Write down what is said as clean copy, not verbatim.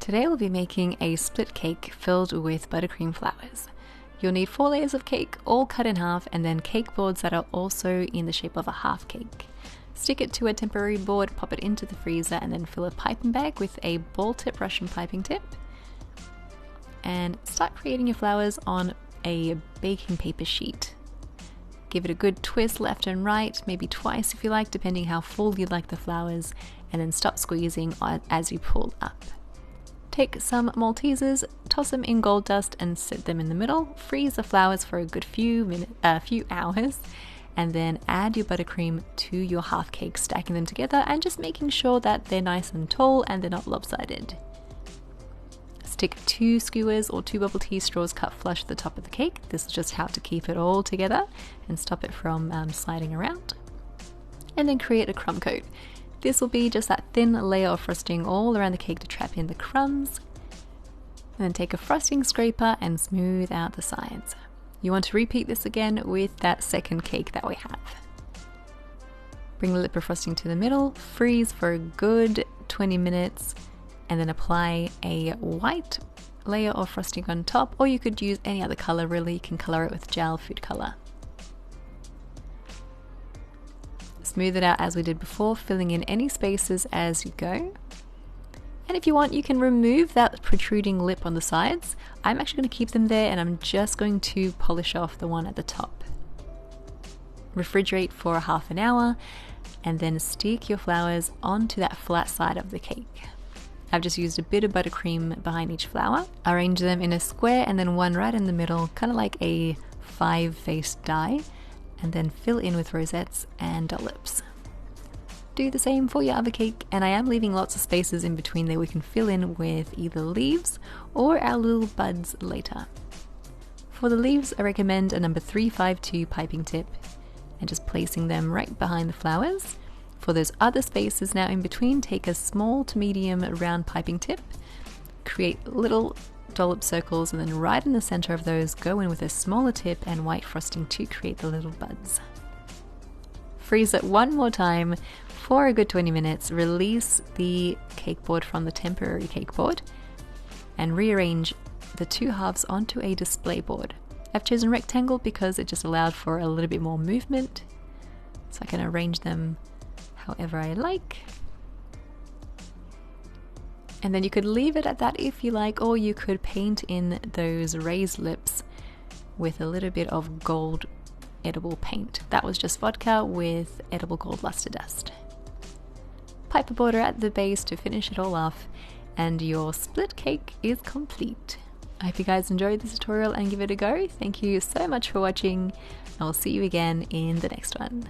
Today we'll be making a split cake filled with buttercream flowers. You'll need 4 layers of cake, all cut in half, and then cake boards that are also in the shape of a half cake. Stick it to a temporary board, pop it into the freezer, and then fill a piping bag with a ball tip Russian piping tip. And start creating your flowers on a baking paper sheet. Give it a good twist left and right, maybe twice if you like, depending how full you like the flowers, and then stop squeezing as you pull up. Take some Maltesers, toss them in gold dust and set them in the middle. Freeze the flowers for a good few hours, and then add your buttercream to your half cake, stacking them together and just making sure that they're nice and tall and they're not lopsided. Stick 2 skewers or 2 bubble tea straws cut flush at the top of the cake. This is just how to keep it all together and stop it from sliding around. And then create a crumb coat. This will be just that thin layer of frosting all around the cake to trap in the crumbs. And then take a frosting scraper and smooth out the sides. You want to repeat this again with that second cake that we have. Bring the lip of frosting to the middle, freeze for a good 20 minutes, and then apply a white layer of frosting on top, or you could use any other color really. You can color it with gel food color. Smooth it out as we did before, filling in any spaces as you go. And if you want, you can remove that protruding lip on the sides. I'm actually going to keep them there, and I'm just going to polish off the one at the top. Refrigerate for half an hour, and then stick your flowers onto that flat side of the cake. I've just used a bit of buttercream behind each flower. Arrange them in a square and then one right in the middle, kind of like a 5-faced die. And then fill in with rosettes and dollops. Do the same for your other cake, and I am leaving lots of spaces in between there we can fill in with either leaves or our little buds later. For the leaves, I recommend a number 352 piping tip and just placing them right behind the flowers. For those other spaces now in between, take a small to medium round piping tip, create little dollop circles, and then right in the center of those go in with a smaller tip and white frosting to create the little buds. Freeze it one more time for a good 20 minutes, release the cake board from the temporary cake board, and rearrange the 2 halves onto a display board. I've chosen rectangle because it just allowed for a little bit more movement, so I can arrange them however I like. And then you could leave it at that if you like, or you could paint in those raised lips with a little bit of gold edible paint. That was just vodka with edible gold luster dust. Pipe a border at the base to finish it all off, and your split cake is complete. I hope you guys enjoyed this tutorial and give it a go. Thank you so much for watching. I will see you again in the next one.